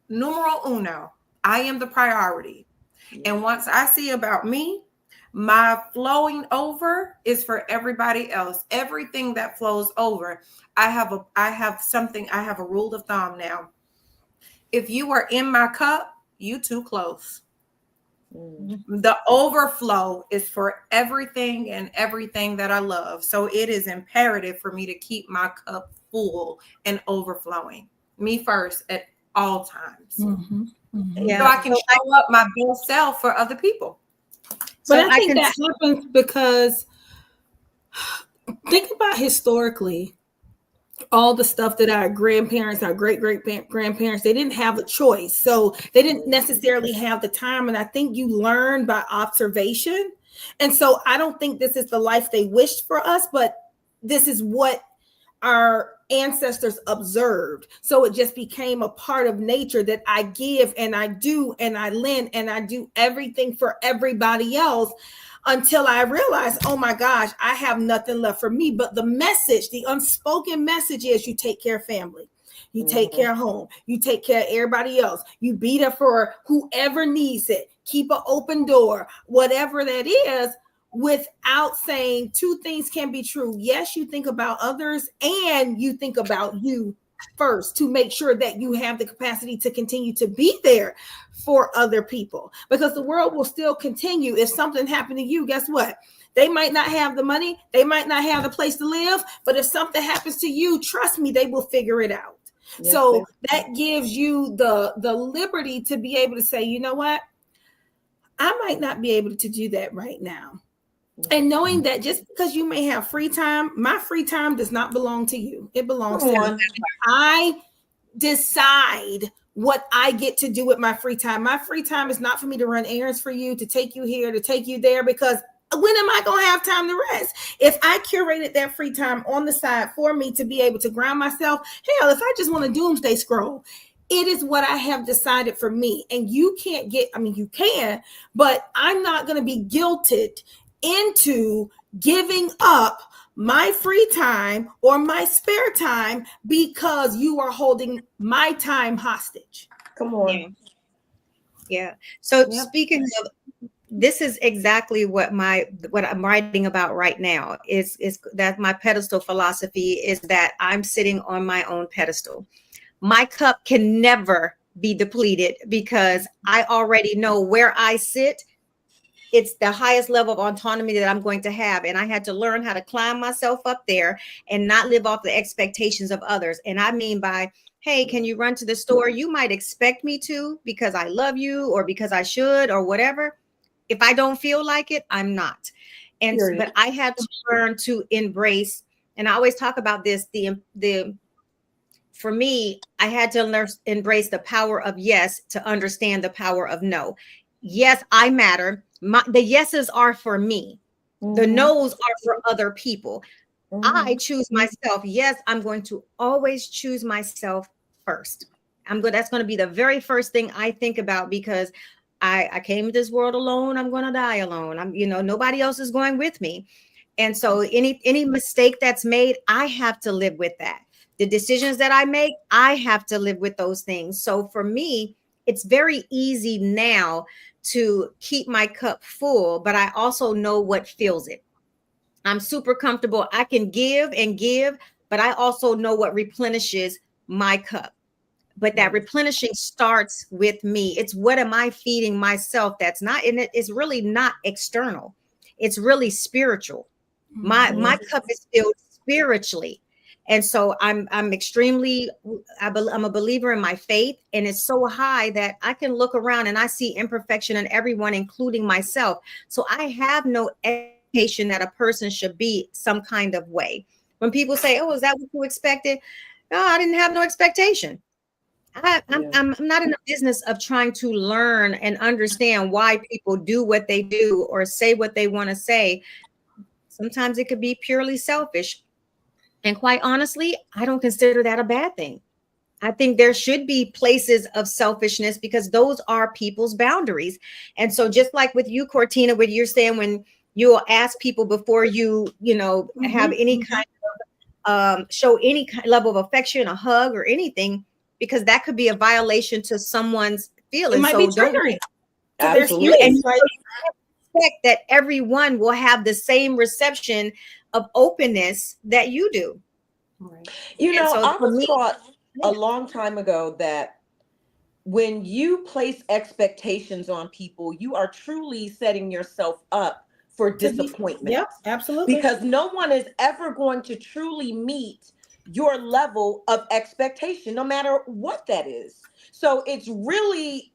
numero uno. I am the priority. Yeah. And once I see about me, my flowing over is for everybody else. Everything that flows over. I have a rule of thumb now. If you are in my cup, you too close. Mm-hmm. The overflow is for everything and everything that I love. So it is imperative for me to keep my cup full and overflowing. Me first at all times. Mm-hmm. Mm-hmm. So I can show up my best self for other people. But I think that happens because think about historically, all the stuff that our grandparents, our great-great-grandparents, they didn't have a choice. So they didn't necessarily have the time. And I think you learn by observation. And so I don't think this is the life they wished for us, but this is what our ancestors observed. So it just became a part of nature that I give and I do and I lend and I do everything for everybody else until I realized, oh my gosh, I have nothing left for me. But the message, the unspoken message is you take care of family. You take care of home. You take care of everybody else. You be there for whoever needs it. Keep an open door, whatever that is. Without saying two things can be true. Yes, you think about others and you think about you first to make sure that you have the capacity to continue to be there for other people, because the world will still continue. If something happened to you, guess what? They might not have the money. They might not have the place to live, but if something happens to you, trust me, they will figure it out. Yes, so that gives you the liberty to be able to say, you know what? I might not be able to do that right now. And knowing that just because you may have free time, my free time does not belong to you. It belongs to me. I decide what I get to do with my free time. My free time is not for me to run errands for you, to take you here, to take you there, because when am I going to have time to rest? If I curated that free time on the side for me to be able to ground myself, hell, if I just want to doomsday scroll, it is what I have decided for me. And you can't you can, but I'm not going to be guilted into giving up my free time or my spare time because you are holding my time hostage. Come on. Yeah. So speaking of, this is exactly what I'm writing about right now is that my pedestal philosophy is that I'm sitting on my own pedestal. My cup can never be depleted because I already know where I sit. It's the highest level of autonomy that I'm going to have. And I had to learn how to climb myself up there and not live off the expectations of others. And I mean by, hey, can you run to the store? You might expect me to because I love you or because I should or whatever. If I don't feel like it, I'm not. And but I had to learn to embrace, and I always talk about this, for me, I had to embrace the power of yes to understand the power of no. Yes, I matter. The yeses are for me. The no's are for other people. I choose myself. Yes, I'm going to always choose myself first. That's going to be the very first thing I think about, because I came to this world alone. I'm going to die alone. Nobody else is going with me. And so any mistake that's made, I have to live with that. The decisions that I make, I have to live with those things. So for me, it's very easy now to keep my cup full, but I also know what fills it. I'm super comfortable. I can give and give, but I also know what replenishes my cup. But that replenishing starts with me. It's what am I feeding myself? That's not in it. It's really not external. it's really spiritual. My cup is filled spiritually. And so I'm extremely, I'm a believer in my faith, and it's so high that I can look around and I see imperfection in everyone, including myself. So I have no expectation that a person should be some kind of way. When people say, "Oh, is that what you expected?" No, I didn't have no expectation. I'm not in the business of trying to learn and understand why people do what they do or say what they want to say. Sometimes it could be purely selfish. And quite honestly, I don't consider that a bad thing. I think there should be places of selfishness because those are people's boundaries. And so just like with you, Cortina, what you're saying, when you'll ask people before you, have any kind of, show any level of affection, a hug or anything, because that could be a violation to someone's feelings. It might So be triggering. Absolutely. And right? Expect that everyone will have the same reception of openness that you do. Right. I was taught a long time ago that when you place expectations on people, you are truly setting yourself up for disappointment. Yep, absolutely. Because no one is ever going to truly meet your level of expectation, no matter what that is. So it's really,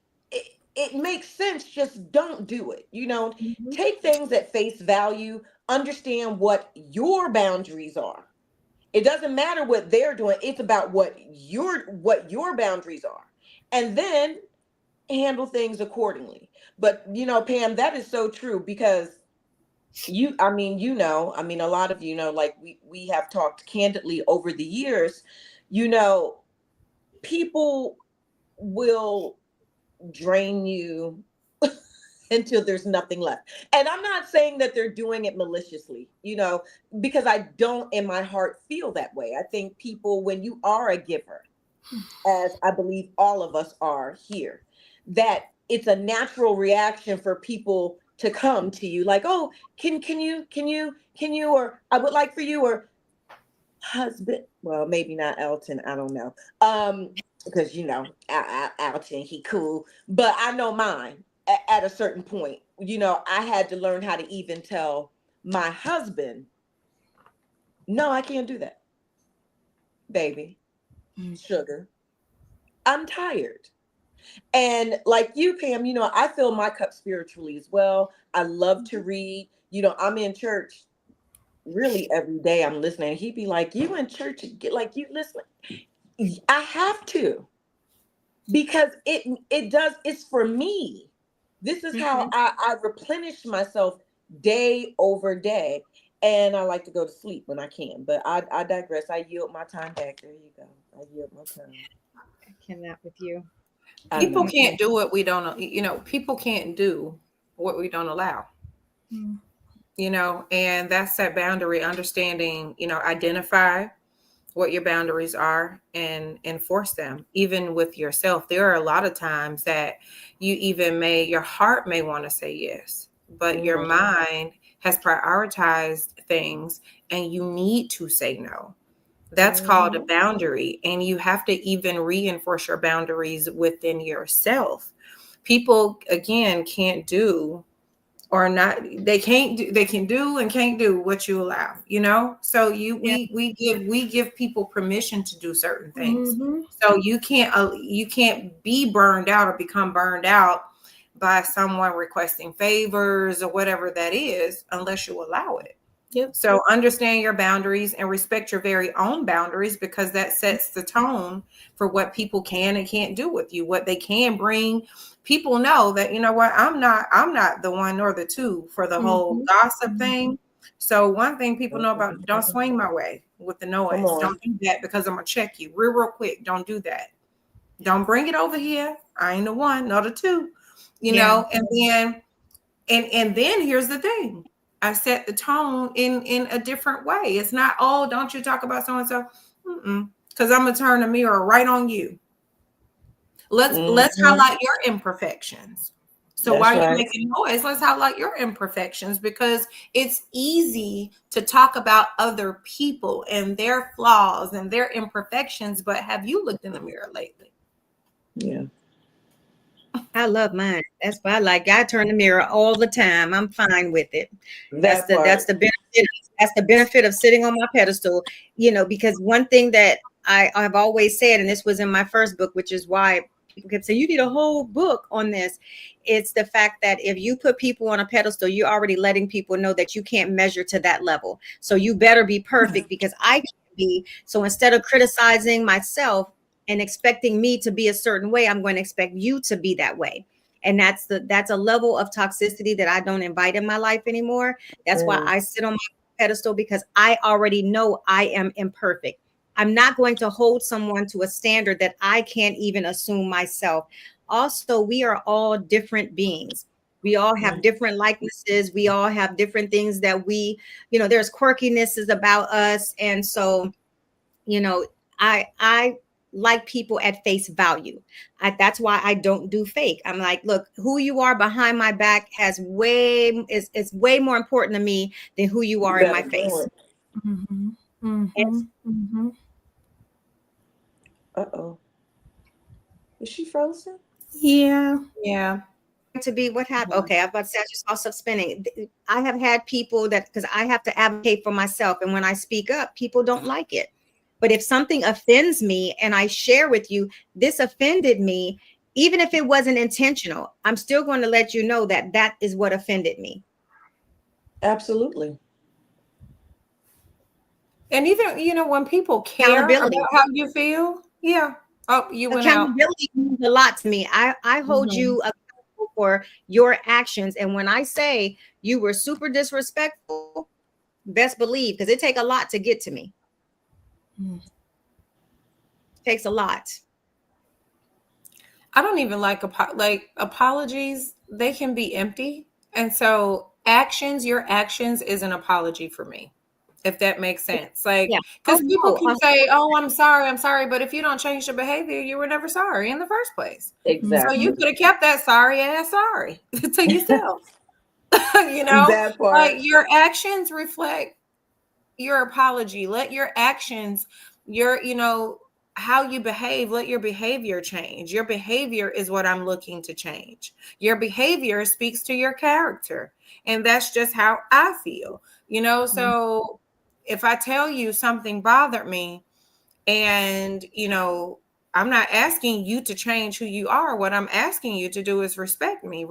it makes sense. Just don't do it. Take things at face value, understand what your boundaries are. It doesn't matter what they're doing. It's about what your boundaries are. And then handle things accordingly. But, Pam, that is so true because a lot of like we have talked candidly over the years, people will drain you until there's nothing left. And I'm not saying that they're doing it maliciously, because I don't in my heart feel that way. I think people, when you are a giver, as I believe all of us are here, that it's a natural reaction for people to come to you like, oh, can you, or I would like for you, or husband. Well, maybe not Elton. I don't know. Because Elton, he cool, but I know mine. At a certain point, I had to learn how to even tell my husband, no, I can't do that, baby, sugar, I'm tired. And like you, Pam, I fill my cup spiritually as well. I love to read. I'm in church really every day. I'm listening. He'd be like, you in church, get like you listening. I have to, because it's for me. This is how I replenish myself day over day. And I like to go to sleep when I can. But I digress. I yield my time back. There you go. I yield my time. I cannot with you. People can't do what we don't, people can't do what we don't allow. And that's that boundary, understanding, identify what your boundaries are and enforce them. Even with yourself, there are a lot of times that your heart may want to say yes, but your mind has prioritized things and you need to say no. That's called a boundary. And you have to even reinforce your boundaries within yourself. People, again, can't do or not, they can do and can't do what you allow, so we give people permission to do certain things. So you can't be burned out or become burned out by someone requesting favors or whatever that is, unless you allow it. Yep. So understand your boundaries and respect your very own boundaries, because that sets the tone for what people can and can't do with you, what they can bring. People know that, I'm not the one nor the two for the whole gossip thing. So one thing people know about, don't swing my way with the noise. Don't do that, because I'm going to check you real quick. Don't do that. Don't bring it over here. I ain't the one, nor the two, know, and then here's the thing. I set the tone in a different way. It's not, oh, don't you talk about so-and-so. Because I'm going to turn the mirror right on you. Let's highlight your imperfections. So while you're making noise, let's highlight your imperfections, because it's easy to talk about other people and their flaws and their imperfections. But have you looked in the mirror lately? Yeah. I love mine. That's why I turn the mirror all the time. I'm fine with it. That's the benefit. That's the benefit of sitting on my pedestal, because one thing that I've always said, and this was in my first book, which is why people kept saying you need a whole book on this. It's the fact that if you put people on a pedestal, you're already letting people know that you can't measure to that level. So you better be perfect because I can't be. So instead of criticizing myself and expecting me to be a certain way, I'm going to expect you to be that way. And that's a level of toxicity that I don't invite in my life anymore. That's why I sit on my pedestal, because I already know I am imperfect. I'm not going to hold someone to a standard that I can't even assume myself. Also, we are all different beings. We all have different likenesses. We all have different things that there's quirkinesses about us. And so, I like people at face value. That's why I don't do fake. I'm like, look, who you are behind my back is way more important to me than who you are in my face. Uh-oh. Is she frozen? Yeah. To be what happened? Okay, I was about to say I just saw stuff spinning. I have had people because I have to advocate for myself, and when I speak up, people don't like it. But if something offends me and I share with you, this offended me, even if it wasn't intentional, I'm still going to let you know that that is what offended me. Absolutely. And even, when people care about how you feel, yeah. Oh, you went out. Accountability means a lot to me. I hold you accountable for your actions. And when I say you were super disrespectful, best believe, because it takes a lot to get to me. It takes a lot. I don't even like apologies. They can be empty. And so your actions is an apology for me, if that makes sense. Because people can say, oh, I'm sorry. But if you don't change your behavior, you were never sorry in the first place. Exactly. So you could have kept that sorry to yourself. That part. Your actions reflect your apology. Let your actions, how you behave, let your behavior change. Your behavior is what I'm looking to change. Your behavior speaks to your character. And that's just how I feel, So if I tell you something bothered me and, I'm not asking you to change who you are. What I'm asking you to do is respect me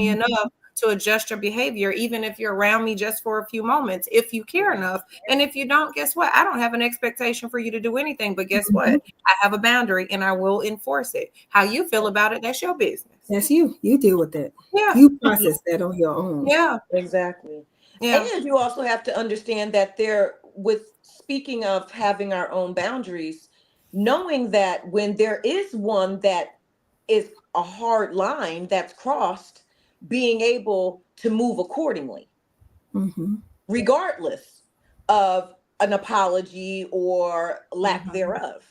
enough to adjust your behavior, even if you're around me just for a few moments, if you care enough. And if you don't, guess what? I don't have an expectation for you to do anything, but guess what? I have a boundary and I will enforce it. How you feel about it, that's your business. That's you. You deal with it. Yeah. You process that on your own. Yeah. Exactly. Yeah. And you also have to understand that speaking of having our own boundaries, knowing that when there is one that is a hard line that's crossed, being able to move accordingly, regardless of an apology or lack thereof,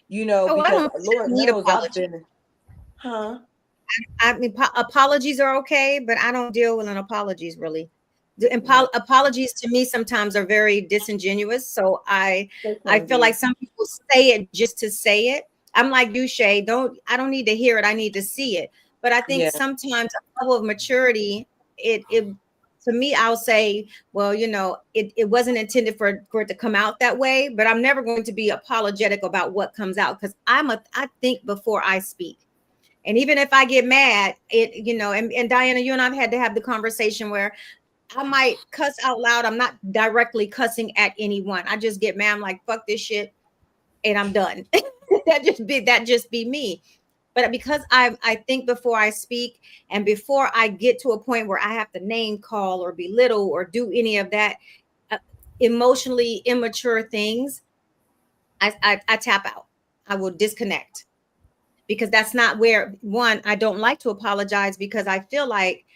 because Lord knows I've been, I mean, apologies are okay, but I don't deal with apologies really. Apologies to me sometimes are very disingenuous. So I feel like some people say it just to say it. I'm like you, Shay. I don't need to hear it. I need to see it. But I think sometimes a level of maturity, it to me, I'll say, well, it wasn't intended for it to come out that way. But I'm never going to be apologetic about what comes out, because I think before I speak. And even if I get mad, and Diana, you and I've had to have the conversation where I might cuss out loud. I'm not directly cussing at anyone. I just get mad. I'm like, fuck this shit, and I'm done. that just be me. But because I think before I speak, and before I get to a point where I have to name call or belittle or do any of that emotionally immature things, I tap out. I will disconnect, because that's not where, one, I don't like to apologize, because I feel like,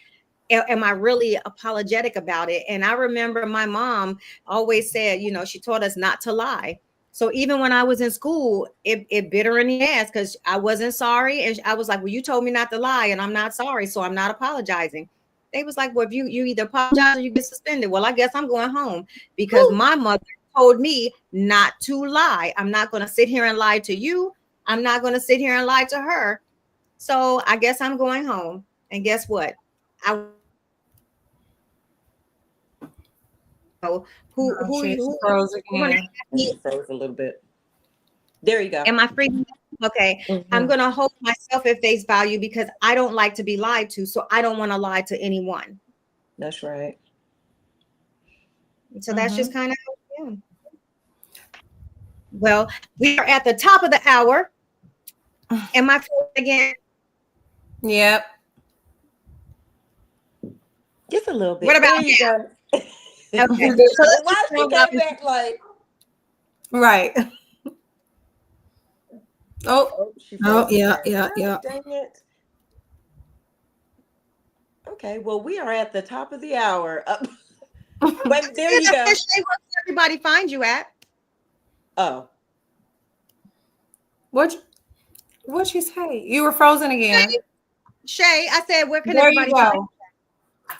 am I really apologetic about it? And I remember my mom always said, she taught us not to lie. So even when I was in school, it bit her in the ass because I wasn't sorry. And I was like, well, you told me not to lie and I'm not sorry, so I'm not apologizing. They was like, well, if you either apologize or you get suspended. Well, I guess I'm going home, because my mother told me not to lie. I'm not going to sit here and lie to you. I'm not going to sit here and lie to her. So I guess I'm going home. And guess what? Who froze again. It froze a little bit. There you go. am I free? Okay. Mm-hmm. I'm going to hold myself at face value because I don't like to be lied to. So I don't want to lie to anyone. That's right. So that's just kind of, yeah. Well, we are at the top of the hour. Am I free again? Yep. Just a little bit. What about there you go? Okay. So why she come back like right? Oh, yeah. Dang it. Okay, well, we are at the top of the hour. Wait, there you go. Where does everybody find you at? Oh. What'd you say? You were frozen again. Shay, I said, where can There everybody you find go.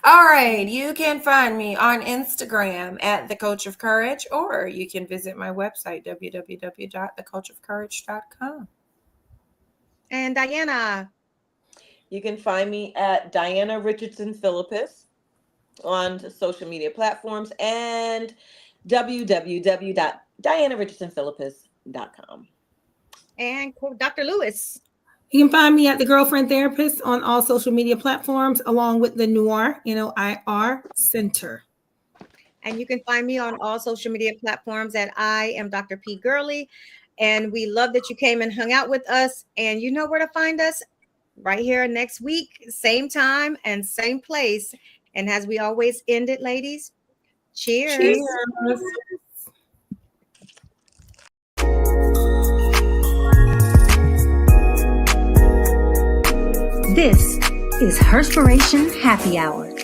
All right. You can find me on Instagram at The Coach of Courage, or you can visit my website, www.thecoachofcourage.com. And Diana? You can find me at Diana Richardson Philippus on social media platforms and www.dianarichardsonphilippus.com. And Dr. Lewis? You can find me at The Girlfriend Therapist on all social media platforms, along with the Noir, NOIR Center. And you can find me on all social media platforms at I am Dr. P. Gurley. And we love that you came and hung out with us. And you know where to find us right here next week, same time and same place. And as we always end it, ladies, cheers. Cheers. This is Herspiration Happy Hour.